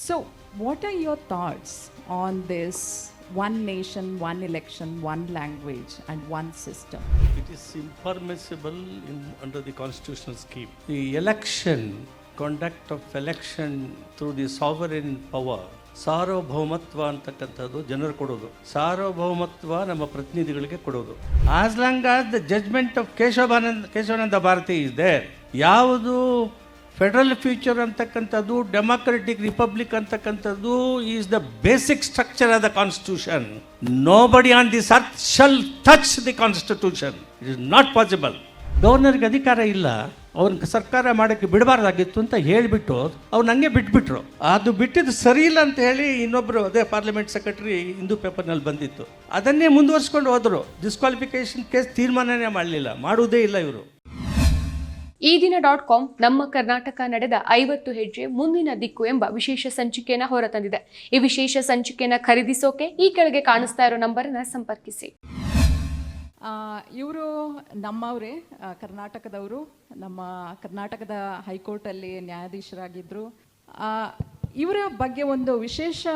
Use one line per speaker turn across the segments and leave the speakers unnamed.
So, what are your thoughts on this one nation, one election, one language, and one system?
It is impermissible under the constitutional scheme. The election, conduct of election through the sovereign power, ಸಾರ್ವಭೌಮತ್ವ ಅಂತಕ್ಕಂಥದ್ದು ಜನರು ಕೊಡೋದು. ಸಾರ್ವಭೌಮತ್ವ ನಮ್ಮ ಪ್ರತಿನಿಧಿಗಳಿಗೆ ಕೊಡೋದು. As long as the judgement of Kesavananda Bharati is there. ಯಾವುದು federal future ಅಂತಕ್ಕಂಥದ್ದು, democratic republic ಅಂತಕ್ಕಂಥದ್ದು is the basic structure of the constitution. Nobody on this earth shall touch the constitution. It is not possible. ಗವರ್ನರ್ಗೆ ಅಧಿಕಾರ ಇಲ್ಲ, ಅವ್ರನ್ನ ಸರ್ಕಾರ ಮಾಡೋಕ್ಕೆ ಬಿಡಬಾರ್ದಾಗಿತ್ತು ಅಂತ ಹೇಳಿಬಿಟ್ಟು ಅವ್ರು ನನಗೆ ಬಿಟ್ಬಿಟ್ರು. ಅದು ಬಿಟ್ಟಿದ್ದು ಸರಿ ಇಲ್ಲ ಅಂತ ಹೇಳಿ ಇನ್ನೊಬ್ಬರು ಅದೇ ಪಾರ್ಲಿಮೆಂಟ್ ಸೆಕ್ರೆಟರಿ ಹಿಂದೂ ಪೇಪರ್ನಲ್ಲಿ ಬಂದಿತ್ತು, ಅದನ್ನೇ ಮುಂದುವರಿಸ್ಕೊಂಡು ಹೋದರು. ಡಿಸ್ಕ್ವಾಲಿಫಿಕೇಶನ್ ಕೇಸ್ ತೀರ್ಮಾನನೇ ಮಾಡಲಿಲ್ಲ, ಮಾಡುವುದೇ ಇಲ್ಲ ಇವರು.
ಈ ದಿನ .com ನಮ್ಮ ಕರ್ನಾಟಕ ನಡೆದ 50 ಹೆಜ್ಜೆ ಮುಂದಿನ ದಿಕ್ಕು ಎಂಬ ವಿಶೇಷ ಸಂಚಿಕೆಯನ್ನು ಹೊರತಂದಿದೆ. ಈ ವಿಶೇಷ ಸಂಚಿಕೆಯನ್ನು ಖರೀದಿಸೋಕೆ ಈ ಕೆಳಗೆ ಕಾಣಿಸ್ತಾ ಇರೋ ನಂಬರನ್ನು ಸಂಪರ್ಕಿಸಿ.
ಇವರು ನಮ್ಮವರೇ, ಕರ್ನಾಟಕದವರು. ನಮ್ಮ ಕರ್ನಾಟಕದ ಹೈಕೋರ್ಟಲ್ಲಿ ನ್ಯಾಯಾಧೀಶರಾಗಿದ್ದರು. ಇವರ ಬಗ್ಗೆ ಒಂದು ವಿಶೇಷ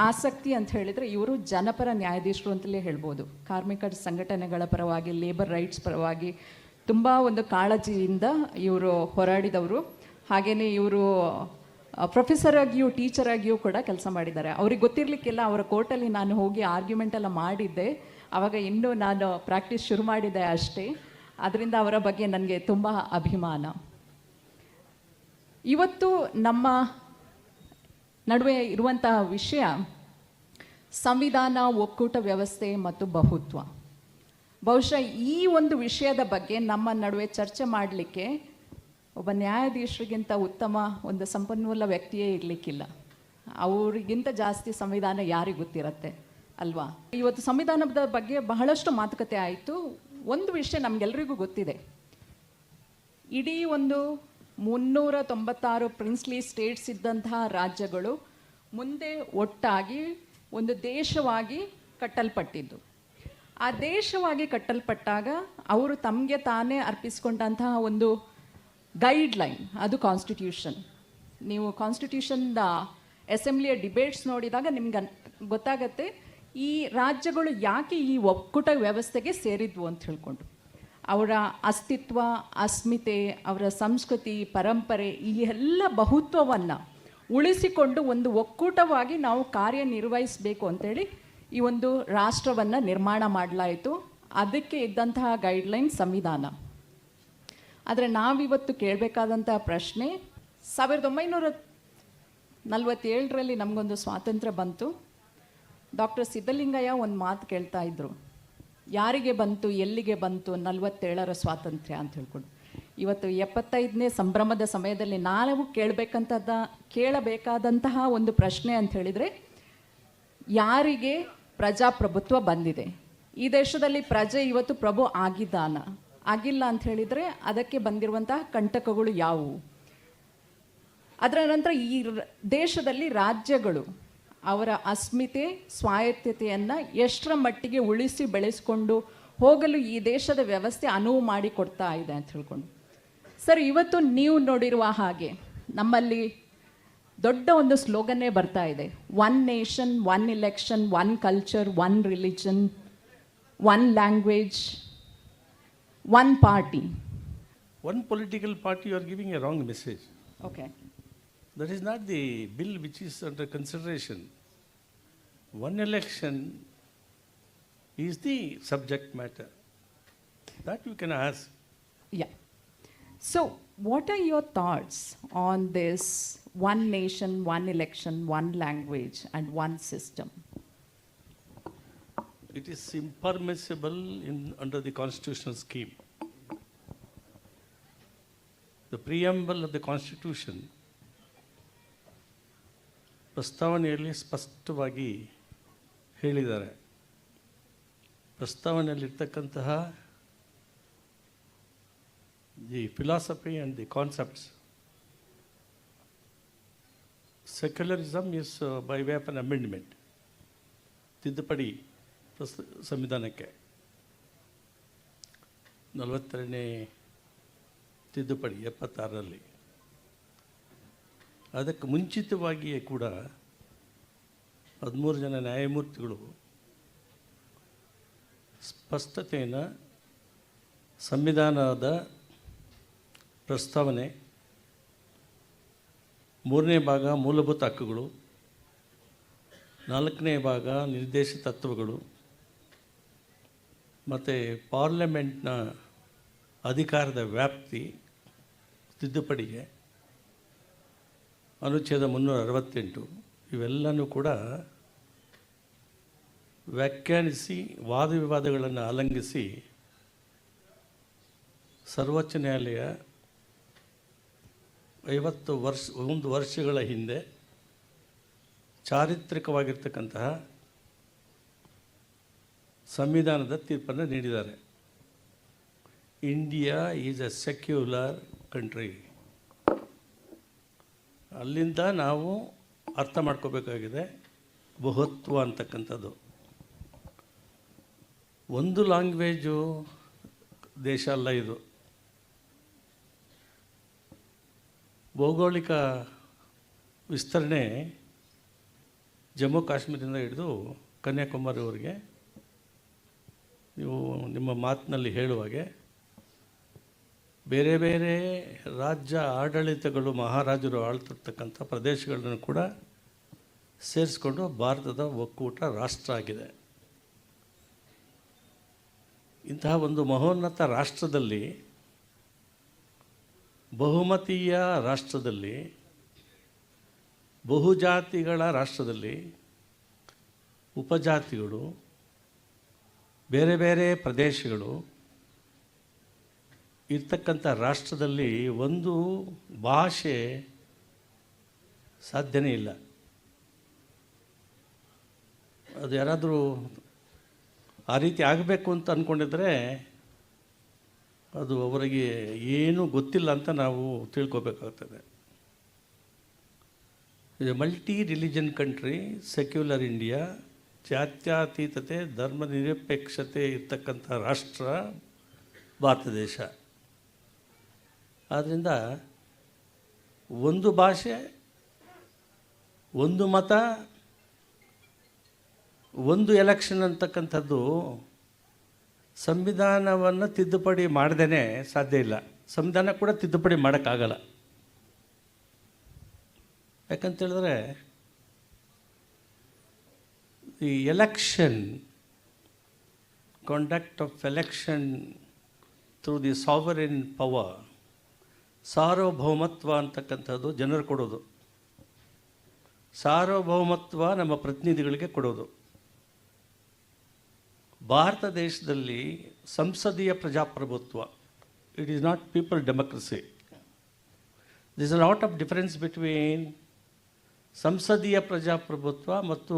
ಆಸಕ್ತಿ ಅಂತ ಹೇಳಿದರೆ, ಇವರು ಜನಪರ ನ್ಯಾಯಾಧೀಶರು ಅಂತಲೇ ಹೇಳ್ಬೋದು. ಕಾರ್ಮಿಕ ಸಂಘಟನೆಗಳ ಪರವಾಗಿ, ಲೇಬರ್ ರೈಟ್ಸ್ ಪರವಾಗಿ ತುಂಬ ಒಂದು ಕಾಳಜಿಯಿಂದ ಇವರು ಹೋರಾಡಿದವರು. ಹಾಗೆಯೇ ಇವರು ಪ್ರೊಫೆಸರ್ ಆಗಿಯೂ ಟೀಚರ್ ಆಗಿಯೂ ಕೂಡ ಕೆಲಸ ಮಾಡಿದ್ದಾರೆ. ಅವ್ರಿಗೆ ಗೊತ್ತಿರಲಿಕ್ಕೆಲ್ಲ, ಅವರ ಕೋರ್ಟಲ್ಲಿ ನಾನು ಹೋಗಿ ಆರ್ಗ್ಯುಮೆಂಟ್ ಎಲ್ಲ ಮಾಡಿದ್ದೆ. ಆವಾಗ ಇನ್ನೂ ನಾನು ಪ್ರಾಕ್ಟೀಸ್ ಶುರು ಮಾಡಿದ್ದೆ ಅಷ್ಟೇ. ಅದರಿಂದ ಅವರ ಬಗ್ಗೆ ನನಗೆ ತುಂಬ ಅಭಿಮಾನ. ಇವತ್ತು ನಮ್ಮ ನಡುವೆ ಇರುವಂತಹ ವಿಷಯ ಸಂವಿಧಾನ, ಒಕ್ಕೂಟ ವ್ಯವಸ್ಥೆ ಮತ್ತು ಬಹುತ್ವ. ಬಹುಶಃ ಈ ಒಂದು ವಿಷಯದ ಬಗ್ಗೆ ನಮ್ಮ ನಡುವೆ ಚರ್ಚೆ ಮಾಡಲಿಕ್ಕೆ ಒಬ್ಬ ನ್ಯಾಯಾಧೀಶರಿಗಿಂತ ಉತ್ತಮ ಒಂದು ಸಂಪನ್ಮೂಲ ವ್ಯಕ್ತಿಯೇ ಇರಲಿಕ್ಕಿಲ್ಲ. ಅವರಿಗಿಂತ ಜಾಸ್ತಿ ಸಂವಿಧಾನ ಯಾರಿಗೆ ಗೊತ್ತಿರತ್ತೆ ಅಲ್ವಾ? ಇವತ್ತು ಸಂವಿಧಾನದ ಬಗ್ಗೆ ಬಹಳಷ್ಟು ಮಾತುಕತೆ ಆಯಿತು. ಒಂದು ವಿಷಯ ನಮಗೆಲ್ಲರಿಗೂ ಗೊತ್ತಿದೆ, ಇಡೀ ಒಂದು 396 ಪ್ರಿನ್ಸ್ಲಿ ಸ್ಟೇಟ್ಸ್ ಇದ್ದಂತಹ ರಾಜ್ಯಗಳು ಮುಂದೆ ಒಟ್ಟಾಗಿ ಒಂದು ದೇಶವಾಗಿ ಕಟ್ಟಲ್ಪಟ್ಟಿದ್ದು. ಆ ದೇಶವಾಗಿ ಕಟ್ಟಲ್ಪಟ್ಟಾಗ ಅವರು ತಮಗೆ ತಾನೇ ಅರ್ಪಿಸ್ಕೊಂಡಂತಹ ಒಂದು ಗೈಡ್ಲೈನ್, ಅದು ಕಾನ್ಸ್ಟಿಟ್ಯೂಷನ್. ನೀವು ಕಾನ್ಸ್ಟಿಟ್ಯೂಷನ್ದ ಅಸೆಂಬ್ಲಿಯ ಡಿಬೇಟ್ಸ್ ನೋಡಿದಾಗ ನಿಮ್ಗೆ ಗೊತ್ತಾಗತ್ತೆ ಈ ರಾಜ್ಯಗಳು ಯಾಕೆ ಈ ಒಕ್ಕೂಟ ವ್ಯವಸ್ಥೆಗೆ ಸೇರಿದ್ವು ಅಂತ ಹೇಳ್ಕೊಂಡು. ಅವರ ಅಸ್ತಿತ್ವ, ಅಸ್ಮಿತೆ, ಅವರ ಸಂಸ್ಕೃತಿ, ಪರಂಪರೆ, ಈ ಎಲ್ಲ ಬಹುತ್ವವನ್ನು ಉಳಿಸಿಕೊಂಡು ಒಂದು ಒಕ್ಕೂಟವಾಗಿ ನಾವು ಕಾರ್ಯನಿರ್ವಹಿಸಬೇಕು ಅಂತೇಳಿ ಈ ಒಂದು ರಾಷ್ಟ್ರವನ್ನು ನಿರ್ಮಾಣ ಮಾಡಲಾಯಿತು. ಅದಕ್ಕೆ ಇದ್ದಂತಹ ಗೈಡ್ಲೈನ್ ಸಂವಿಧಾನ. ಆದರೆ ನಾವಿವತ್ತು ಕೇಳಬೇಕಾದಂತಹ ಪ್ರಶ್ನೆ, 1947ರಲ್ಲಿ ನಮಗೊಂದು ಸ್ವಾತಂತ್ರ್ಯ ಬಂತು. ಡಾಕ್ಟರ್ ಸಿದ್ಧಲಿಂಗಯ್ಯ ಒಂದು ಮಾತು ಕೇಳ್ತಾ ಇದ್ರು, ಯಾರಿಗೆ ಬಂತು, ಎಲ್ಲಿಗೆ ಬಂತು 47ರ ಸ್ವಾತಂತ್ರ್ಯ ಅಂತ ಹೇಳ್ಕೊಂಡು. ಇವತ್ತು 75ನೇ ಸಂಭ್ರಮದ ಸಮಯದಲ್ಲಿ ನಾವು ಕೇಳಬೇಕಾದಂತಹ ಒಂದು ಪ್ರಶ್ನೆ ಅಂತ ಹೇಳಿದರೆ, ಯಾರಿಗೆ ಪ್ರಜಾಪ್ರಭುತ್ವ ಬಂದಿದೆ? ಈ ದೇಶದಲ್ಲಿ ಪ್ರಜೆ ಇವತ್ತು ಪ್ರಭು ಆಗಿಲ್ಲ ಅಂತ ಹೇಳಿದರೆ ಅದಕ್ಕೆ ಬಂದಿರುವಂತಹ ಕಂಟಕಗಳು ಯಾವುವು? ಅದರ ನಂತರ ಈ ದೇಶದಲ್ಲಿ ರಾಜ್ಯಗಳು ಅವರ ಅಸ್ಮಿತೆ, ಸ್ವಾಯತ್ತತೆಯನ್ನು ಎಷ್ಟರ ಮಟ್ಟಿಗೆ ಉಳಿಸಿ ಬೆಳೆಸ್ಕೊಂಡು ಹೋಗಲು ಈ ದೇಶದ ವ್ಯವಸ್ಥೆ ಅನುವು ಮಾಡಿಕೊಡ್ತಾ ಇದೆ ಅಂತ ಹೇಳ್ಕೊಂಡು. ಸರ್, ಇವತ್ತು ನೀವು ನೋಡಿರುವ ಹಾಗೆ ನಮ್ಮಲ್ಲಿ ದೊಡ್ಡ ಒಂದು ಸ್ಲೋಗನ್ನೇ ಬರ್ತಾ ಇದೆ, one nation, one election, one culture, one religion, one language, one party.
One political party, you are giving a wrong message.
Okay.
That is not the bill which is under consideration. One election is the subject matter. That you can ask.
Yeah. So, what are your thoughts on this one nation, one election, one language, and one system?
It is impermissible under the constitutional scheme. The preamble of the Constitution ಪ್ರಸ್ತಾವನೆಯಲ್ಲಿ ಸ್ಪಷ್ಟವಾಗಿ ಹೇಳಿದ್ದಾರೆ. ಪ್ರಸ್ತಾವನೆಯಲ್ಲಿರ್ತಕ್ಕಂತಹ the philosophy and the concepts, secularism is by way of an amendment, ತಿದ್ದುಪಡಿ ಸಂವಿಧಾನಕ್ಕೆ 42ನೇ ತಿದ್ದುಪಡಿ 76ರಲ್ಲಿ. ಅದಕ್ಕೆ ಮುಂಚಿತವಾಗಿಯೇ ಕೂಡ 13 ಜನ ನ್ಯಾಯಮೂರ್ತಿಗಳು ಸ್ಪಷ್ಟತೆಯನ್ನು ಸಂವಿಧಾನದ ಪ್ರಸ್ತಾವನೆ 3ನೇ ಭಾಗ ಮೂಲಭೂತ ಹಕ್ಕುಗಳು, 4ನೇ ಭಾಗ ನಿರ್ದೇಶ ತತ್ವಗಳು ಮತ್ತು ಪಾರ್ಲಿಮೆಂಟ್ನ ಅಧಿಕಾರದ ವ್ಯಾಪ್ತಿ ತಿದ್ದುಪಡಿಗೆ ಅನುಚ್ಛೇದ 368 ಇವೆಲ್ಲನೂ ಕೂಡ ವ್ಯಾಖ್ಯಾನಿಸಿ ವಾದ ವಿವಾದಗಳನ್ನು ಆಲಂಘಿಸಿ ಸರ್ವೋಚ್ಚ ನ್ಯಾಯಾಲಯ 51 ವರ್ಷಗಳ ಹಿಂದೆ ಚಾರಿತ್ರಿಕವಾಗಿರ್ತಕ್ಕಂತಹ ಸಂವಿಧಾನದ ತೀರ್ಪನ್ನು ನೀಡಿದ್ದಾರೆ. India is A secular country. ಅಲ್ಲಿಂದ ನಾವು ಅರ್ಥ ಮಾಡ್ಕೋಬೇಕಾಗಿದೆ ಬಹುತ್ವ ಅಂತಕ್ಕಂಥದ್ದು. ಒಂದು ಲ್ಯಾಂಗ್ವೇಜು ದೇಶ ಅಲ್ಲ ಇದು. ಭೌಗೋಳಿಕ ವಿಸ್ತರಣೆ ಜಮ್ಮು ಕಾಶ್ಮೀರದಿಂದ ಹಿಡಿದು ಕನ್ಯಾಕುಮಾರಿವರೆಗೆ ನೀವು ನಿಮ್ಮ ಮಾತಿನಲ್ಲಿ ಹೇಳುವಾಗೆ ಬೇರೆ ಬೇರೆ ರಾಜ್ಯ ಆಡಳಿತಗಳು ಮಹಾರಾಜರು ಆಳ್ತಿರ್ತಕ್ಕಂಥ ಪ್ರದೇಶಗಳನ್ನು ಕೂಡ ಸೇರಿಸ್ಕೊಂಡು ಭಾರತದ ಒಕ್ಕೂಟ ರಾಷ್ಟ್ರ ಆಗಿದೆ. ಇಂತಹ ಒಂದು ಮಹೋನ್ನತ ರಾಷ್ಟ್ರದಲ್ಲಿ, ಬಹುಮತೀಯ ರಾಷ್ಟ್ರದಲ್ಲಿ, ಬಹುಜಾತಿಗಳ ರಾಷ್ಟ್ರದಲ್ಲಿ ಉಪಜಾತಿಗಳು, ಬೇರೆ ಬೇರೆ ಪ್ರದೇಶಗಳು ಇರ್ತಕ್ಕಂಥ ರಾಷ್ಟ್ರದಲ್ಲಿ ಒಂದು ಭಾಷೆ ಸಾಧ್ಯನೇ ಇಲ್ಲ. ಅದು ಯಾರಾದರೂ ಆ ರೀತಿ ಆಗಬೇಕು ಅಂತ ಅಂದ್ಕೊಂಡಿದ್ರೆ ಅದು ಅವರಿಗೆ ಏನೂ ಗೊತ್ತಿಲ್ಲ ಅಂತ ನಾವು ತಿಳ್ಕೊಬೇಕಾಗ್ತದೆ. ಇದು multi religion country, secular India, ಜಾತ್ಯತೀತತೆ, ಧರ್ಮ ನಿರಪೇಕ್ಷತೆ ಇರ್ತಕ್ಕಂಥ ರಾಷ್ಟ್ರ ಭಾರತ ದೇಶ. ಆದ್ದರಿಂದ ಒಂದು ಭಾಷೆ, ಒಂದು ಮತ, ಒಂದು ಎಲೆಕ್ಷನ್ ಅಂತಕ್ಕಂಥದ್ದು ಸಂವಿಧಾನವನ್ನು ತಿದ್ದುಪಡಿ ಮಾಡದೇ ಸಾಧ್ಯ ಇಲ್ಲ. ಸಂವಿಧಾನ ಕೂಡ ತಿದ್ದುಪಡಿ ಮಾಡೋಕ್ಕಾಗಲ್ಲ. ಯಾಕಂತೇಳಿದ್ರೆ ಈ election, conduct of election through the sovereign power, ಸಾರ್ವಭೌಮತ್ವ ಅಂತಕ್ಕಂಥದ್ದು ಜನರು ಕೊಡೋದು. ಸಾರ್ವಭೌಮತ್ವ ನಮ್ಮ ಪ್ರತಿನಿಧಿಗಳಿಗೆ ಕೊಡೋದು. ಭಾರತ ದೇಶದಲ್ಲಿ ಸಂಸದೀಯ ಪ್ರಜಾಪ್ರಭುತ್ವ, it is not people democracy. This a lot of difference between ಸಂಸದೀಯ ಪ್ರಜಾಪ್ರಭುತ್ವ ಮತ್ತು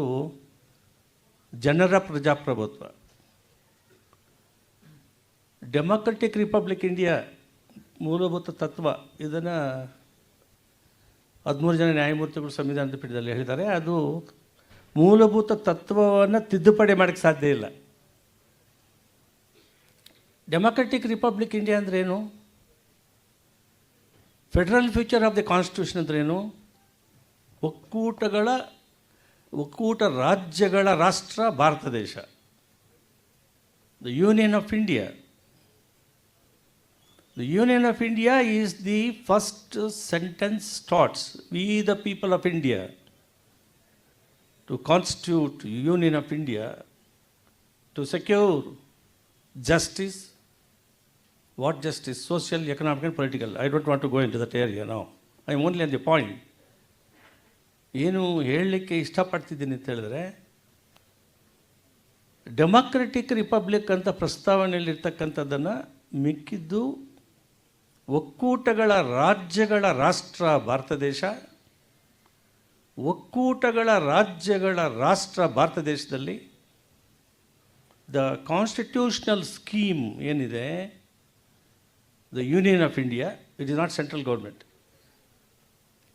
ಜನರ ಪ್ರಜಾಪ್ರಭುತ್ವ. ಡೆಮೊಕ್ರೆಟಿಕ್ ರಿಪಬ್ಲಿಕ್ ಇಂಡಿಯಾ ಮೂಲಭೂತ ತತ್ವ, ಇದನ್ನು 13 ಜನ ನ್ಯಾಯಮೂರ್ತಿಗಳು ಸಂವಿಧಾನದ ಪೀಠದಲ್ಲಿ ಹೇಳಿದ್ದಾರೆ. ಅದು ಮೂಲಭೂತ ತತ್ವವನ್ನು ತಿದ್ದುಪಡಿ ಮಾಡೋಕ್ಕೆ ಸಾಧ್ಯ ಇಲ್ಲ. ಡೆಮೊಕ್ರೆಟಿಕ್ ರಿಪಬ್ಲಿಕ್ ಇಂಡಿಯಾ ಅಂದ್ರೇನು? Federal future of the constitution ಅಂದ್ರೇನು? ಒಕ್ಕೂಟ ರಾಜ್ಯಗಳ ರಾಷ್ಟ್ರ ಭಾರತ ದೇಶ. The Union of India. The Union of India is the first sentence starts, we the people of India, to constitute Union of India, to secure justice. What justice? Social, economic and political. I don't want to go into that area now. I am only on the point. ಏನು ಹೇಳಲಿಕ್ಕೆ ಇಷ್ಟಪಡ್ತಿದ್ದೀನಿ ಅಂತ ಹೇಳಿದ್ರೆ, democratic republic ಅಂತ ಪ್ರಸ್ತಾವನೆಯಲ್ಲಿರ್ತಕ್ಕಂಥದ್ದನ್ನು ಮಿಕ್ಕಿದ್ದು ಒಕ್ಕೂಟಗಳ ರಾಜ್ಯಗಳ ರಾಷ್ಟ್ರ ಭಾರತ ದೇಶ. ಒಕ್ಕೂಟಗಳ ರಾಜ್ಯಗಳ ರಾಷ್ಟ್ರ ಭಾರತ ದೇಶದಲ್ಲಿ ದ ಕಾನ್ಸ್ಟಿಟ್ಯೂಷನಲ್ ಸ್ಕೀಮ್ ಏನಿದೆ, the Union of India, it is not central government.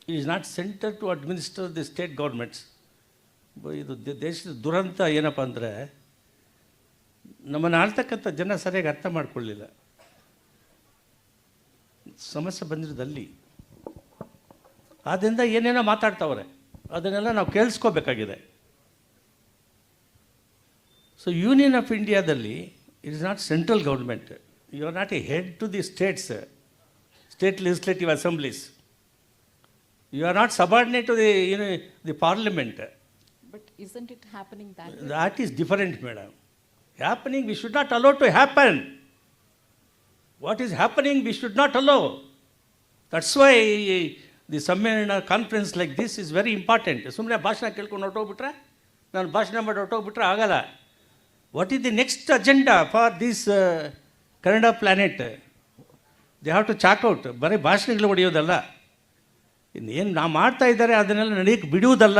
It is not centre to administer the state governments. ಇದು ದೇಶದ ದುರಂತ ಏನಪ್ಪ ಅಂದರೆ, ನಮ್ಮನ್ನು ಆಳ್ತಕ್ಕಂಥ ಜನ ಸರಿಯಾಗಿ ಅರ್ಥ ಮಾಡ್ಕೊಳ್ಳಿಲ್ಲ. ಸಮಸ್ಯೆ ಬಂದಿರೋದಲ್ಲಿ ಆದ್ದರಿಂದ ಏನೇನೋ ಮಾತಾಡ್ತಾವ್ರೆ, ಅದನ್ನೆಲ್ಲ ನಾವು ಕೇಳಿಸ್ಕೋಬೇಕಾಗಿದೆ. ಸೊ ಯೂನಿಯನ್ ಆಫ್ ಇಂಡಿಯಾದಲ್ಲಿ it is not central government. You are not a head to the states, state legislative assemblies. You are not subordinate to the parliament.
But isn't it happening that way?
That is different, madam. Happening, we should not allow to happen. What is happening, we should not allow. That's why the Sammelana conference like this is very important. ಸುಮ್ಮನೆ ಭಾಷಣ ಕೇಳ್ಕೊಂಡು ಹೊರಟೋಗ್ಬಿಟ್ರೆ, ನಾನು ಭಾಷಣ ಮಾಡಿ ಹೊರಟೋಗ್ಬಿಟ್ರೆ ಆಗಲ್ಲ. What is the next agenda for this Kannada planet? They have to check out. ಬರೀ ಭಾಷಣಗಳು ಹೊಡೆಯೋದಲ್ಲ, ಇನ್ನೇನು ನಾವು ಮಾಡ್ತಾ ಇದ್ದಾರೆ ಅದನ್ನೆಲ್ಲ ನಡೆಯಕ್ಕೆ ಬಿಡುವುದಲ್ಲ.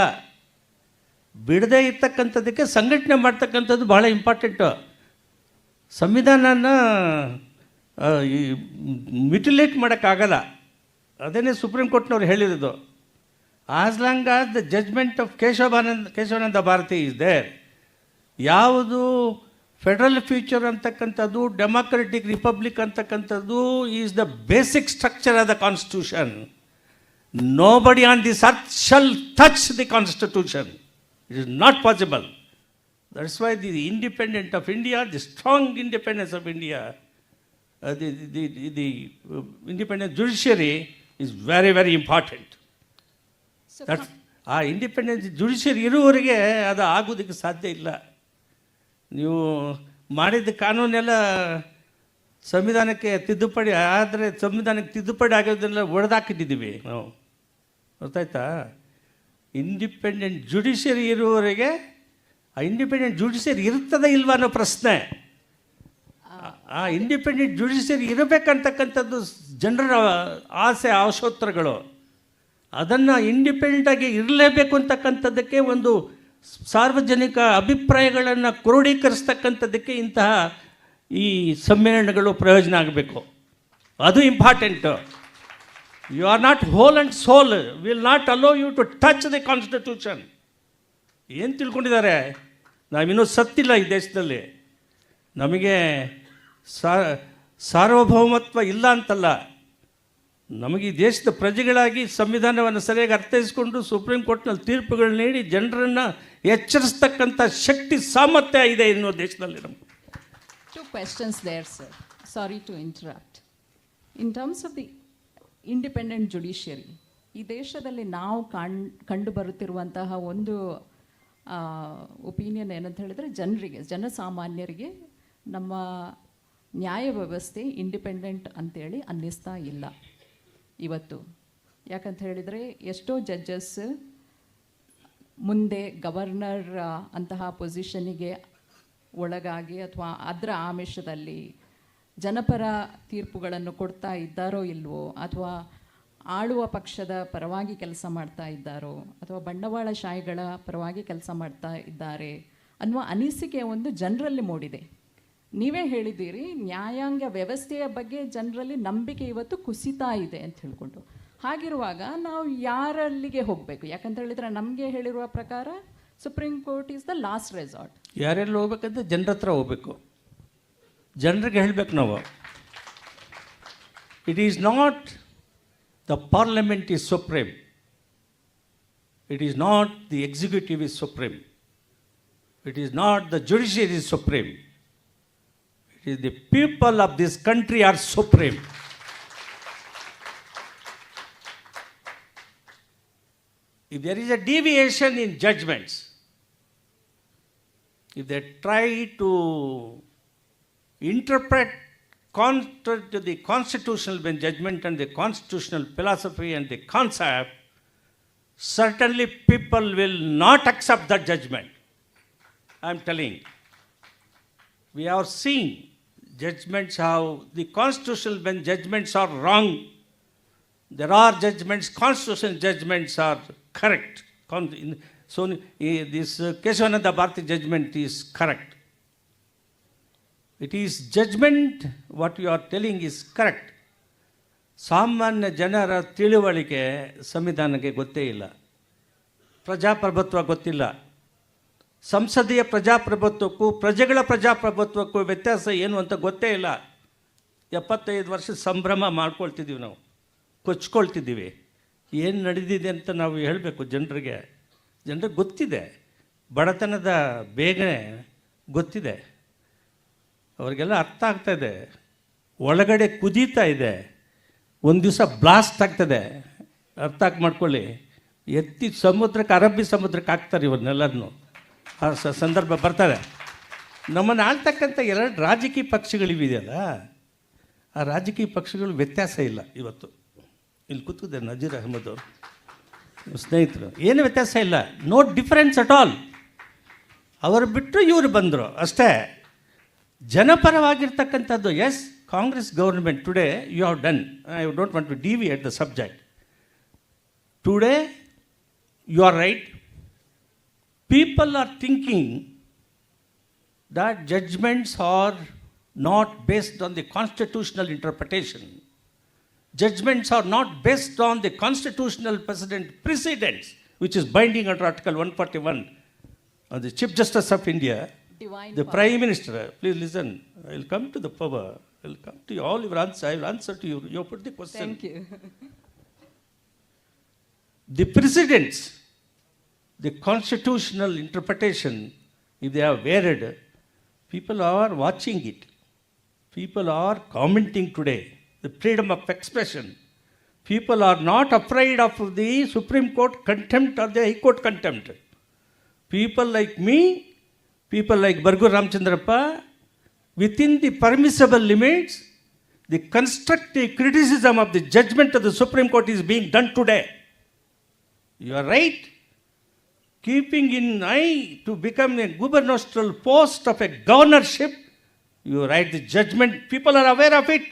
ಬಿಡದೇ ಇರ್ತಕ್ಕಂಥದ್ದಕ್ಕೆ ಸಂಘಟನೆ ಮಾಡ್ತಕ್ಕಂಥದ್ದು ಬಹಳ ಇಂಪಾರ್ಟೆಂಟು. ಸಂವಿಧಾನನ ಮ್ಯುಟಿಲೇಟ್ ಮಾಡೋಕ್ಕಾಗಲ್ಲ. ಅದೇನೇ ಸುಪ್ರೀಂ ಕೋರ್ಟ್ನವ್ರು ಹೇಳಿರೋದು. As long as the judgement of Kesavananda Bharati is there. ಯಾವುದು ಫೆಡರಲ್ ಫ್ಯೂಚರ್ ಅಂತಕ್ಕಂಥದ್ದು, ಡೆಮಾಕ್ರೆಟಿಕ್ ರಿಪಬ್ಲಿಕ್ ಅಂತಕ್ಕಂಥದ್ದು is the basic structure of the constitution. Nobody on this earth shall touch the constitution. It is not possible. That's why the independence of India, the strong independence of India, the independent judiciary is very, very important.
So
That's ಆ independence judiciary ಇರುವವರೆಗೆ ಅದು ಆಗೋದಕ್ಕೆ ಸಾಧ್ಯ ಇಲ್ಲ. ನೀವು ಮಾಡಿದ ಕಾನೂನೆಲ್ಲ ಸಂವಿಧಾನಕ್ಕೆ ತಿದ್ದುಪಡಿ ಆದರೆ ಸಂವಿಧಾನಕ್ಕೆ ತಿದ್ದುಪಡಿ ಆಗೋದನ್ನೆಲ್ಲ ಒಡೆದಾಕಿಟ್ಟಿದ್ದೀವಿ ನಾವು, ಗೊತ್ತಾಯ್ತಾ? ಇಂಡಿಪೆಂಡೆಂಟ್ ಜುಡಿಷಿಯರಿ ಇರುವವರೆಗೆ ಆ ಇಂಡಿಪೆಂಡೆಂಟ್ ಜುಡಿಷಿಯರಿ ಇರ್ತದೆ ಇಲ್ವಾ ಅನ್ನೋ ಪ್ರಶ್ನೆ. ಆ ಇಂಡಿಪೆಂಡೆಂಟ್ ಜುಡಿಷಿಯರಿ ಇರಬೇಕಂತಕ್ಕಂಥದ್ದು ಜನರ ಆಸೆ ಆಶೋತ್ತರಗಳು. ಅದನ್ನು ಇಂಡಿಪೆಂಡೆಂಟಾಗಿ ಇರಲೇಬೇಕು ಅಂತಕ್ಕಂಥದ್ದಕ್ಕೆ ಒಂದು ಸಾರ್ವಜನಿಕ ಅಭಿಪ್ರಾಯಗಳನ್ನು ಕ್ರೋಢೀಕರಿಸ್ತಕ್ಕಂಥದ್ದಕ್ಕೆ ಇಂತಹ ಈ ಸಮ್ಮೇಳನಗಳು ಪ್ರಯೋಜನ ಆಗಬೇಕು. ಅದು important. You are not whole and soul. We will not allow you to touch the constitution. ಏನು ತಿಳ್ಕೊಂಡಿದ್ದಾರೆ? ನಾವಿನ್ನೂ ಸತ್ತಿಲ್ಲ ಈ ದೇಶದಲ್ಲಿ. ನಮಗೆ ಸಾರ್ವಭೌಮತ್ವ ಇಲ್ಲ ಅಂತಲ್ಲ, ನಮಗೆ ಈ ದೇಶದ ಪ್ರಜೆಗಳಾಗಿ ಸಂವಿಧಾನವನ್ನು ಸರಿಯಾಗಿ ಅರ್ಥೈಸಿಕೊಂಡು ಸುಪ್ರೀಂ ಕೋರ್ಟ್ನಲ್ಲಿ ತೀರ್ಪುಗಳು ನೀಡಿ ಜನರನ್ನು ಎಚ್ಚರಿಸ್ತಕ್ಕಂಥ ಶಕ್ತಿ ಸಾಮರ್ಥ್ಯ ಇದೆ ಇನ್ನೂ ದೇಶದಲ್ಲಿ ನಮಗೆ.
Two questions there, sir. Sorry to interrupt. In terms of the independent judiciary, ಈ ದೇಶದಲ್ಲಿ ನಾವು ಕಂಡು ಬರುತ್ತಿರುವಂತಹ ಒಂದು ಒಪಿನಿಯನ್ ಏನಂತ ಹೇಳಿದರೆ, ಜನಸಾಮಾನ್ಯರಿಗೆ ನಮ್ಮ ನ್ಯಾಯ ವ್ಯವಸ್ಥೆ ಇಂಡಿಪೆಂಡೆಂಟ್ ಅಂತೇಳಿ ಅನ್ನಿಸ್ತಾ ಇಲ್ಲ ಇವತ್ತು. ಯಾಕಂತ ಹೇಳಿದರೆ ಎಷ್ಟೋ ಜಡ್ಜಸ್ ಮುಂದೆ ಗವರ್ನರ್ ಅಂತಹ ಪೊಸಿಷನಿಗೆ ಒಳಗಾಗಿ ಅಥವಾ ಅದರ ಆಮಿಷದಲ್ಲಿ ಜನಪರ ತೀರ್ಪುಗಳನ್ನು ಕೊಡ್ತಾ ಇದ್ದಾರೋ ಇಲ್ವೋ, ಅಥವಾ ಆಳುವ ಪಕ್ಷದ ಪರವಾಗಿ ಕೆಲಸ ಮಾಡ್ತಾ ಇದ್ದಾರೋ, ಅಥವಾ ಬಂಡವಾಳಶಾಹಿಗಳ ಪರವಾಗಿ ಕೆಲಸ ಮಾಡ್ತಾ ಇದ್ದಾರೆ ಅನ್ನುವ ಅನಿಸಿಕೆ ಒಂದು ಜನರಲ್ಲಿ ಮೂಡಿದೆ. ನೀವೇ ಹೇಳಿದ್ದೀರಿ ನ್ಯಾಯಾಂಗ ವ್ಯವಸ್ಥೆಯ ಬಗ್ಗೆ ಜನರಲ್ಲಿ ನಂಬಿಕೆ ಇವತ್ತು ಕುಸಿತಾ ಇದೆ ಅಂತ ಹೇಳ್ಕೊಂಡು. ಹಾಗಿರುವಾಗ ನಾವು ಯಾರಲ್ಲಿಗೆ ಹೋಗಬೇಕು? ಯಾಕಂತ ಹೇಳಿದರೆ ನಮಗೆ ಹೇಳಿರುವ ಪ್ರಕಾರ supreme court is the last resort.
ಯಾರೆಲ್ಲ ಹೋಗ್ಬೇಕಂದ್ರೆ ಜನರ ಹತ್ರ ಹೋಗ್ಬೇಕು, ಜನರಿಗೆ ಹೇಳಬೇಕು ನಾವು. It is not the parliament is supreme, it is not the executive is supreme, it is not the judiciary is supreme, it is the people of this country are supreme. If there is a deviation in judgments, if they try to interpret contrary to the constitutional judgment and the constitutional philosophy and the concept, certainly people will not accept that judgment. I am telling. We are seeing judgments how the constitutional judgments are wrong. There are judgments, constitutional judgments are correct. So this Keshavananda Bharati judgment is correct. It is judgment, what you are telling is correct. ಸಾಮಾನ್ಯ ಜನರ ತಿಳುವಳಿಕೆ ಸಂವಿಧಾನಕ್ಕೆ ಗೊತ್ತೇ ಇಲ್ಲ, ಪ್ರಜಾಪ್ರಭುತ್ವ ಗೊತ್ತಿಲ್ಲ. ಸಂಸದೀಯ ಪ್ರಜಾಪ್ರಭುತ್ವಕ್ಕೂ ಪ್ರಜೆಗಳ ಪ್ರಜಾಪ್ರಭುತ್ವಕ್ಕೂ ವ್ಯತ್ಯಾಸ ಏನು ಅಂತ ಗೊತ್ತೇ ಇಲ್ಲ. 75 ವರ್ಷದ ಸಂಭ್ರಮ ಮಾಡ್ಕೊಳ್ತಿದ್ದೀವಿ ನಾವು, ಕೊಚ್ಕೊಳ್ತಿದ್ದೀವಿ. ಏನು ನಡೆದಿದೆ ಅಂತ ನಾವು ಹೇಳಬೇಕು ಜನರಿಗೆ ಗೊತ್ತಿದೆ, ಬಡತನದ ಬೇಗನೆ ಗೊತ್ತಿದೆ, ಅವ್ರಿಗೆಲ್ಲ ಅರ್ಥ ಆಗ್ತಾಯಿದೆ, ಒಳಗಡೆ ಕುದೀತಾ ಇದೆ, ಒಂದು ದಿವಸ ಬ್ಲಾಸ್ಟ್ ಆಗ್ತದೆ, ಅರ್ಥ ಮಾಡ್ಕೊಳ್ಳಿ. ಎತ್ತಿ ಸಮುದ್ರಕ್ಕೆ, ಅರಬ್ಬಿ ಸಮುದ್ರಕ್ಕೆ ಹಾಕ್ತಾರೆ ಇವನ್ನೆಲ್ಲರನ್ನು, ಆ ಸಂದರ್ಭ ಬರ್ತಾರೆ. ನಮ್ಮನ್ನು ಆಳ್ತಕ್ಕಂಥ ಎರಡು ರಾಜಕೀಯ ಪಕ್ಷಗಳಿವೆಯಲ್ಲ, ಆ ರಾಜಕೀಯ ಪಕ್ಷಗಳು ವ್ಯತ್ಯಾಸ ಇಲ್ಲ. ಇವತ್ತು ಇಲ್ಲಿ ಕೂತಿದ್ದಾರೆ ನಜೀರ್ ಅಹಮದ್ ಅವರು ಸ್ನೇಹಿತರು, ಏನು ವ್ಯತ್ಯಾಸ ಇಲ್ಲ, ನೋ ಡಿಫರೆನ್ಸ್ ಅಟ್ ಆಲ್. ಅವರು ಬಿಟ್ಟರು ಇವರು ಬಂದರು ಅಷ್ಟೇ. ಜನಪರವಾಗಿರ್ತಕ್ಕಂಥದ್ದು, yes, Congress government today you have done, I don't want to deviate the subject. Today you are right. People are thinking that judgments are not based on the constitutional interpretation. Judgments are not based on the constitutional precedents, which is binding under Article 141 on the Chief Justice of India,
Divine
the
power.
Prime Minister. Please listen. I will come to the power. I will come to you. All your answer. I will answer to you. You put the question.
Thank you.
The precedents, the constitutional interpretation, if they are varied, people are watching it. People are commenting today. The freedom of expression. People are not afraid of the Supreme Court contempt or the High Court contempt. People like me, people like Bargur Ramchandrappa, within the permissible limits, the constructive criticism of the judgment of the Supreme Court is being done today. You are right. Keeping in eye to become a gubernatorial post of a governorship, you write the judgment. People are aware of it.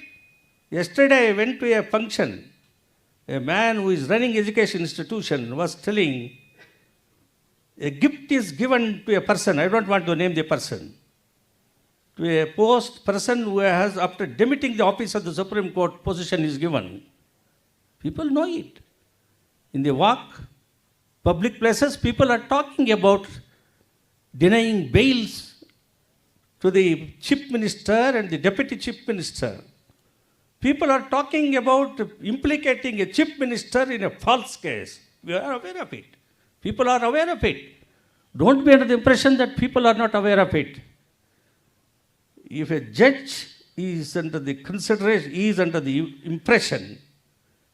Yesterday I went to a function. A man who is running education institution was telling a gift is given to a person. I don't want to name the person. To a person who has, after demitting the office of the Supreme Court, position is given. People know it. In the walk, public places, people are talking about denying bails to the chief minister and the deputy chief minister. People are talking about implicating a chief minister in a false case. We are aware of it. People are aware of it. Don't be under the impression that people are not aware of it. If a judge is under the consideration, is under the impression,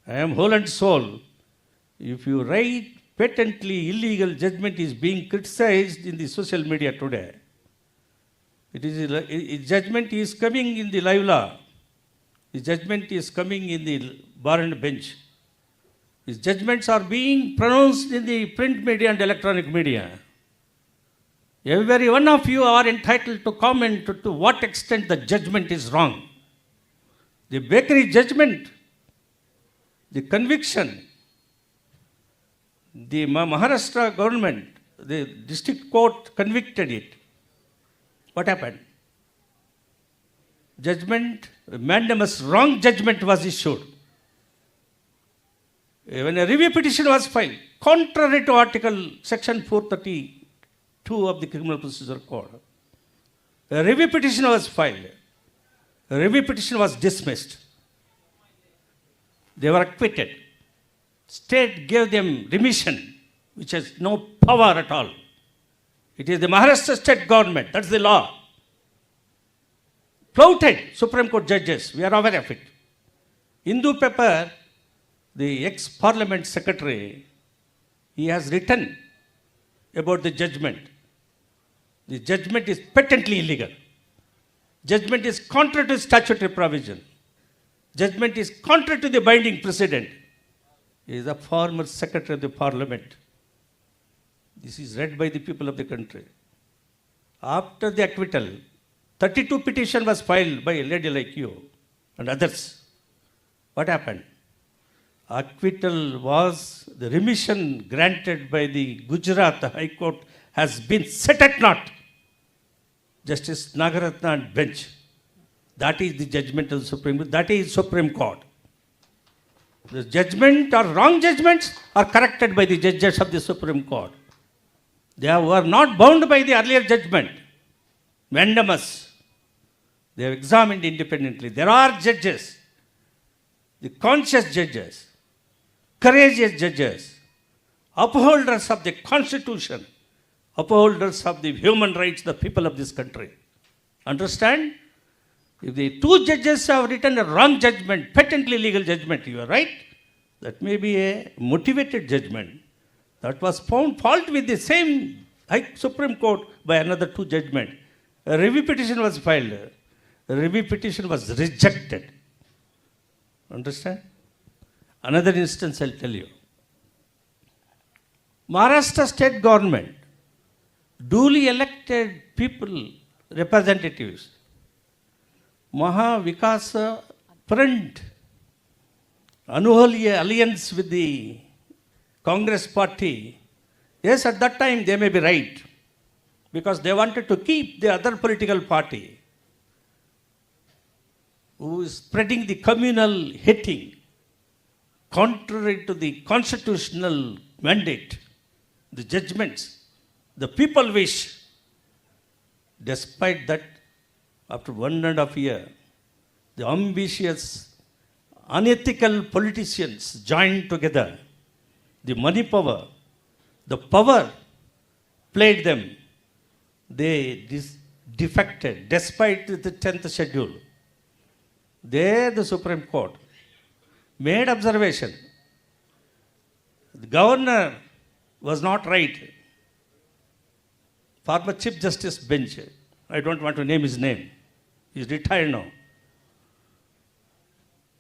I am whole and soul. If you write patently illegal judgment is being criticized in the social media today. Judgment is coming in the live law. The judgment is coming in the bar and bench. These judgments are being pronounced in the print media and electronic media. Every one of you are entitled to comment to what extent the judgment is wrong. The bakery judgment, the conviction, the Maharashtra government, the district court convicted it. What happened? Judgment, mandamus, wrong judgment was issued. When a review petition was filed, contrary to section 432 of the Criminal Procedure Code, a review petition was filed. A review petition was dismissed. They were acquitted. State gave them remission, which has no power at all. It is the Maharashtra state government, that's the law. Flouted Supreme Court judges, we are aware of it. Hindu paper, the ex-parliament secretary, he has written about the judgment. The judgment is patently illegal. Judgment is contrary to statutory provision. Judgment is contrary to the binding precedent. He is a former secretary of the parliament. This is read by the people of the country. After the acquittal, 32 petition was filed by a lady like you and others. What happened? Acquittal was, the remission granted by the Gujarat High Court has been set at naught. Justice Nagaratna bench. That is the judgment of the Supreme Court. That is Supreme Court. The judgment or wrong judgments are corrected by the judges of the Supreme Court. They were not bound by the earlier judgment. Mandamus. They have examined independently. There are judges, the conscious judges, courageous judges, upholders of the constitution, upholders of the human rights, the people of this country. Understand? If the two judges have written a wrong judgment, patently illegal judgment, you are right, that may be a motivated judgment that was found fault with the same Supreme Court by another two judgment. A review petition was filed. The review petition was rejected. Understand? Another instance I'll tell you. Maharashtra state government, duly elected people, representatives, Maha Vikasa Front, unholy alliance with the Congress party. Yes, at that time they may be right, because they wanted to keep the other political party who is spreading the communal hating contrary to the constitutional mandate, the judgments, the people wish. Despite that, after 1.5 years, the ambitious, unethical politicians joined together. The money power, the power played them. They defected despite the 10th schedule. There the Supreme Court made observation. The governor was not right. Former Chief Justice bench, I don't want to name his name, he is retired now.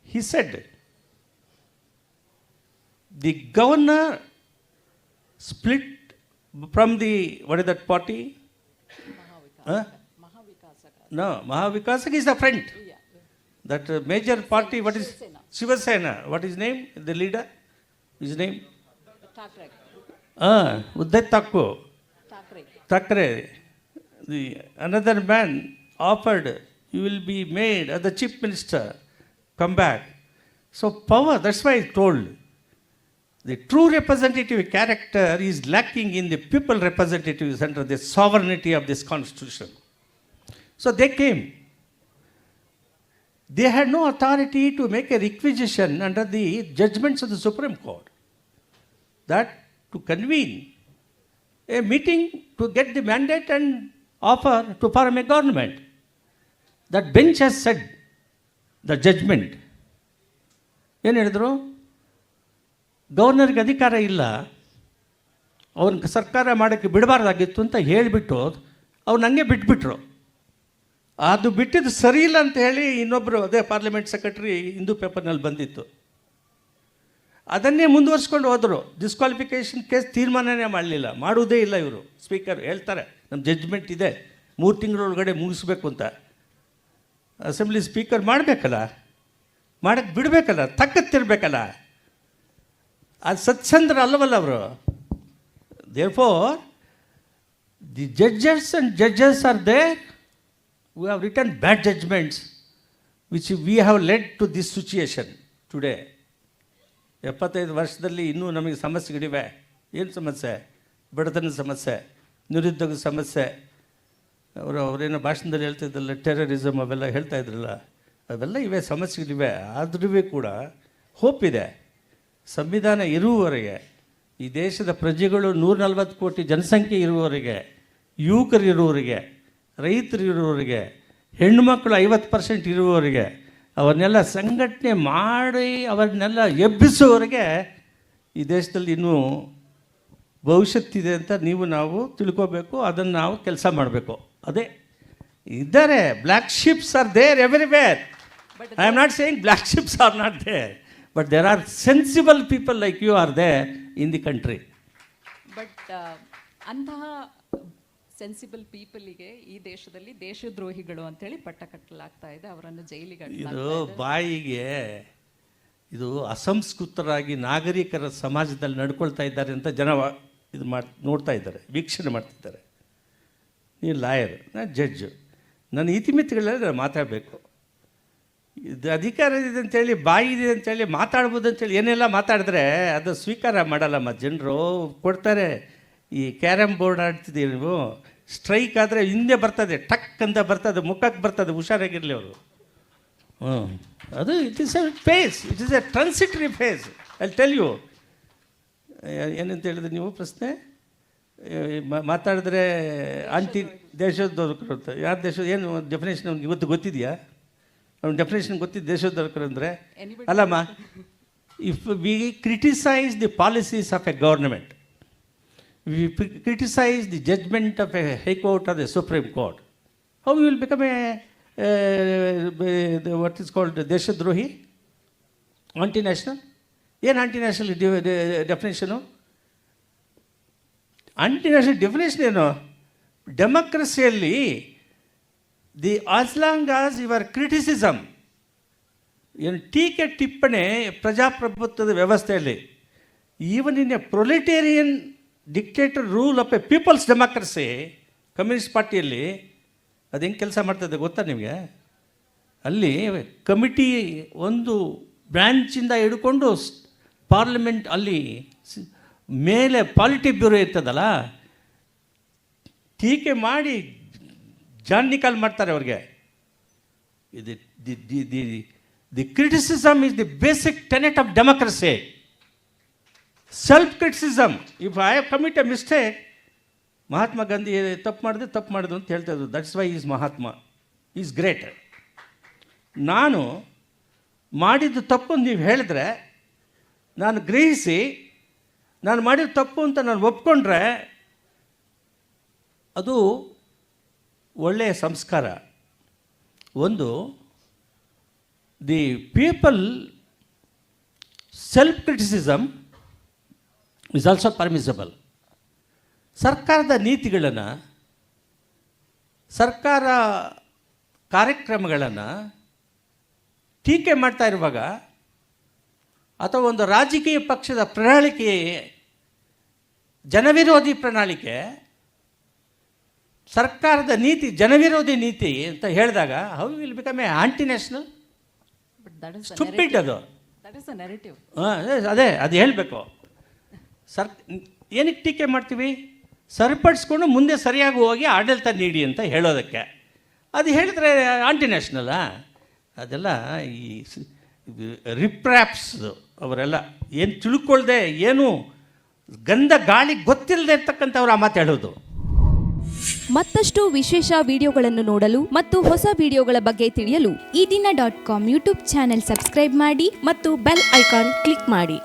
He said, the governor split from the, what is that party? Huh? No, Mahavikasaka is the friend. That major party, what is? Shiva Sena. What is name? The leader? His name? Uddhay Thackeray. The another man offered, you will be made as the chief minister. Come back. So power, that's why I told. The true representative character is lacking in the people representatives under the sovereignty of this constitution. So they came. They had no authority to make a requisition under the judgments of the Supreme Court that to convene a meeting to get the mandate and offer to form a government. That bench has said the judgment. ಏನು ಹೇಳಿದ್ರು? ಗವರ್ನರ್ಗೆ ಅಧಿಕಾರ ಇಲ್ಲ, ಅವ್ರನ್ನ ಸರ್ಕಾರ ಮಾಡೋಕ್ಕೆ ಬಿಡಬಾರ್ದಾಗಿತ್ತು ಅಂತ ಹೇಳಿಬಿಟ್ಟು ಅವ್ರು ನನಗೆ ಬಿಟ್ಬಿಟ್ರು. ಅದು ಬಿಟ್ಟಿದ್ದು ಸರಿ ಇಲ್ಲ ಅಂತ ಹೇಳಿ ಇನ್ನೊಬ್ಬರು ಅದೇ ಪಾರ್ಲಿಮೆಂಟ್ ಸೆಕ್ರೆಟರಿ ಹಿಂದೂ ಪೇಪರ್ನಲ್ಲಿ ಬಂದಿತ್ತು. ಅದನ್ನೇ ಮುಂದುವರ್ಸ್ಕೊಂಡು ಹೋದರು. ಡಿಸ್ಕ್ವಾಲಿಫಿಕೇಷನ್ ಕೇಸ್ ತೀರ್ಮಾನನೇ ಮಾಡಲಿಲ್ಲ, ಮಾಡುವುದೇ ಇಲ್ಲ ಇವರು. ಸ್ಪೀಕರ್ ಹೇಳ್ತಾರೆ ನಮ್ಮ ಜಡ್ಜ್ಮೆಂಟ್ ಇದೆ 3 ತಿಂಗಳೊಳಗಡೆ ಮುಗಿಸ್ಬೇಕು ಅಂತ. ಅಸೆಂಬ್ಲಿ ಸ್ಪೀಕರ್ ಮಾಡಬೇಕಲ್ಲ, ಮಾಡೋಕ್ಕೆ ಬಿಡಬೇಕಲ್ಲ, ತಕ್ಕತ್ತಿರ್ಬೇಕಲ್ಲ. ಅದು ಸತ್ಸಂದ್ರ ಅಲ್ಲವಲ್ಲ ಅವರು. Therefore the judges and judges are there who have written bad judgments which we have led to this situation today. 75 ವರ್ಷದಲ್ಲಿ ಇನ್ನೂ ನಮಗೆ ಸಮಸ್ಯೆಗಳಿವೆ. ಏನು ಸಮಸ್ಯೆ? ಬಡತನದ ಸಮಸ್ಯೆ, ನಿರುದ್ಯೋಗದ ಸಮಸ್ಯೆ. ಅವರೇನೋ ಭಾಷಣದಲ್ಲಿ ಹೇಳ್ತಿದ್ದಲ್ಲ, ಟೆರರಿಸಮ್ ಅವೆಲ್ಲ ಹೇಳ್ತಾ ಇದ್ರಲ್ಲ, ಅವೆಲ್ಲ ಇವೆ, ಸಮಸ್ಯೆಗಳಿವೆ. ಆದ್ರೂ ಕೂಡ ಹೋಪ್ ಇದೆ. ಸಂವಿಧಾನ ಇರುವವರೆಗೆ, ಈ ದೇಶದ ಪ್ರಜೆಗಳು 140 ಕೋಟಿ ಜನಸಂಖ್ಯೆ ಇರುವವರೆಗೆ, ಯುವಕರು ಇರುವವರೆಗೆ, ರೈತರು ಇರುವವರಿಗೆ, ಹೆಣ್ಣುಮಕ್ಕಳು 50% ಇರುವವರಿಗೆ, ಅವನ್ನೆಲ್ಲ ಸಂಘಟನೆ ಮಾಡಿ ಅವನ್ನೆಲ್ಲ ಎಬ್ಬಿಸುವವರೆಗೆ ಈ ದೇಶದಲ್ಲಿ ಇನ್ನೂ ಭವಿಷ್ಯತ್ತಿದೆ ಅಂತ ನಾವು ತಿಳ್ಕೋಬೇಕು. ಅದನ್ನು ನಾವು ಕೆಲಸ ಮಾಡಬೇಕು. ಅದೇ ಇದ್ದಾರೆ. Black sheeps are there everywhere. I am not saying black sheeps are not there, but there are sensible people like you are there in the country.
But ಅಂತಹ ಸೆನ್ಸಿಬಲ್ ಪೀಪಲಿಗೆ ಈ ದೇಶದಲ್ಲಿ ದೇಶದ್ರೋಹಿಗಳು ಅಂತೇಳಿ ಪಟ್ಟ ಕಟ್ಟಲಾಗ್ತಾ ಇದೆ, ಅವರನ್ನು ಜೈಲಿಗೆ
ಇದು ಬಾಯಿಗೆ ಇದು ಅಸಂಸ್ಕೃತರಾಗಿ ನಾಗರಿಕರ ಸಮಾಜದಲ್ಲಿ ನಡ್ಕೊಳ್ತಾ ಇದ್ದಾರೆ ಅಂತ ಜನ ಇದು ನೋಡ್ತಾ ಇದ್ದಾರೆ, ವೀಕ್ಷಣೆ ಮಾಡ್ತಿದ್ದಾರೆ. ನೀವು ಲಾಯರ್, ನಾನು ಜಡ್ಜು, ನನ್ನ ಇತಿಮಿತಿಗಳಲ್ಲಿ ನಾನು ಮಾತಾಡಬೇಕು. ಇದು ಅಧಿಕಾರ ಇದೆ ಅಂತೇಳಿ, ಬಾಯಿ ಇದೆ ಅಂತೇಳಿ, ಮಾತಾಡ್ಬೋದು ಅಂತೇಳಿ ಏನೆಲ್ಲ ಮಾತಾಡಿದ್ರೆ ಅದು ಸ್ವೀಕಾರ ಮಾಡಲ್ಲಮ್ಮ ಜನರು. ಕೊಡ್ತಾರೆ. ಈ ಕ್ಯಾರಮ್ ಬೋರ್ಡ್ ಆಡ್ತಿದ್ದೀವಿ ನೀವು, ಸ್ಟ್ರೈಕ್ ಆದರೆ ಹಿಂದೆ ಬರ್ತದೆ, ಟಕ್ ಅಂತ ಬರ್ತದೆ, ಮುಖಕ್ಕೆ ಬರ್ತದೆ, ಹುಷಾರಾಗಿರಲಿ ಅವರು. ಅದು it is a phase, it is a transitory phase. I tell you. ಏನಂತ ಹೇಳಿದ್ರೆ ನೀವು ಪ್ರಶ್ನೆ ಮಾತಾಡಿದ್ರೆ ಆಂಟಿ ದೇಶೋದ್ಧಾರಕರು ಅಂತ. ಯಾರು ದೇಶ ಏನು ಡೆಫಿನೇಷನ್ ಅವ್ನಿಗೆ ಇವತ್ತು ಗೊತ್ತಿದೆಯಾ? ಅವ್ನ ಡೆಫಿನೇಷನ್ ಗೊತ್ತಿದ್ದು ದೇಶೋದ್ಧಾರಕರು ಅಂದರೆ ಅಲ್ಲಮ್ಮ. If we criticise the policies of a government, we criticise the judgement of a high court or the Supreme Court, how you will become a what is called ದೇಶದ್ರೋಹಿ, ಆಂಟಿ ನ್ಯಾಷನಲ್? ಏನು anti national definition? Anti national definition ಏನು? ಡೆಮೋಕ್ರಸಿಯಲ್ಲಿ as long as your criticism, ಏನು ಟೀಕೆ ಟಿಪ್ಪಣೆ ಪ್ರಜಾಪ್ರಭುತ್ವದ ವ್ಯವಸ್ಥೆಯಲ್ಲಿ, even in a proletarian dictator rule of a people's democracy, communist ಪಾರ್ಟಿಯಲ್ಲಿ ಅದು ಹೆಂಗೆ ಕೆಲಸ ಮಾಡ್ತದೆ ಗೊತ್ತಾ ನಿಮಗೆ? ಅಲ್ಲಿ ಕಮಿಟಿ ಒಂದು ಬ್ರ್ಯಾಂಚಿಂದ ಹಿಡ್ಕೊಂಡು ಪಾರ್ಲಿಮೆಂಟ್, ಅಲ್ಲಿ ಮೇಲೆ ಪಾಲಿಟಿ ಬ್ಯೂರೋ ಇರ್ತದಲ್ಲ, ಟೀಕೆ ಮಾಡಿ ಜಾನ್ನಿಕಾಲ್ ಮಾಡ್ತಾರೆ ಅವ್ರಿಗೆ. ಇದು the criticism is the basic tenet of democracy. Self criticism. If I have commit a mistake, Mahatma Gandhi ತಪ್ಪು ಮಾಡಿದ್ರು ಅಂತ ಹೇಳ್ತಾ ಇದ್ರು. That's why is Mahatma, is great. ನಾನು ಮಾಡಿದ್ದು ತಪ್ಪು ನೀವು ಹೇಳಿದ್ರೆ, ನಾನು ಗ್ರಹಿಸಿ ನಾನು ಮಾಡಿದ ತಪ್ಪು ಅಂತ ನಾನು ಒಪ್ಕೊಂಡ್ರೆ ಅದು ಒಳ್ಳೆಯ ಸಂಸ್ಕಾರ. ಒಂದು the people self criticism is also permissible. ಸರ್ಕಾರದ ನೀತಿಗಳನ್ನು, ಸರ್ಕಾರ ಕಾರ್ಯಕ್ರಮಗಳನ್ನು ಟೀಕೆ ಮಾಡ್ತಾ ಇರುವಾಗ, ಅಥವಾ ಒಂದು ರಾಜಕೀಯ ಪಕ್ಷದ ಪ್ರಣಾಳಿಕೆ ಜನವಿರೋಧಿ ಪ್ರಣಾಳಿಕೆ, ಸರ್ಕಾರದ ನೀತಿ ಜನವಿರೋಧಿ ನೀತಿ ಅಂತ ಹೇಳಿದಾಗ how will become A aunty national? Stupid ಅದು. ಅದೇ ಅದು ಹೇಳಬೇಕು. ಏನಕ್ಕೆ ಟೀಕೆ ಮಾಡ್ತೀವಿ? ಸರಿಪಡಿಸ್ಕೊಂಡು ಮುಂದೆ ಸರಿಯಾಗಿ ಹೋಗಿ ಆಡಳಿತ ನೀಡಿ ಅಂತ ಹೇಳೋದಕ್ಕೆ. ಅದು ಹೇಳಿದ್ರೆ ಆಂಟಿ ನ್ಯಾಷನಲ್ಲಾ? ಅದೆಲ್ಲ ಈ ರಿಪ್ರ್ಯಾಪ್ಸ್ ಅವರೆಲ್ಲ ಏನು ತಿಳ್ಕೊಳ್ದೆ, ಏನು ಗಂಧ ಗಾಳಿ ಗೊತ್ತಿಲ್ಲದೆ ಇರ್ತಕ್ಕಂಥವ್ರು ಆ ಮಾತು ಹೇಳೋದು.
ಮತ್ತಷ್ಟು ವಿಶೇಷ ವಿಡಿಯೋಗಳನ್ನು ನೋಡಲು ಮತ್ತು ಹೊಸ ವಿಡಿಯೋಗಳ ಬಗ್ಗೆ ತಿಳಿಯಲು
ಈ ದಿನ .com ಯೂಟ್ಯೂಬ್ ಚಾನೆಲ್ ಸಬ್ಸ್ಕ್ರೈಬ್ ಮಾಡಿ ಮತ್ತು ಬೆಲ್ ಐಕಾನ್ ಕ್ಲಿಕ್ ಮಾಡಿ.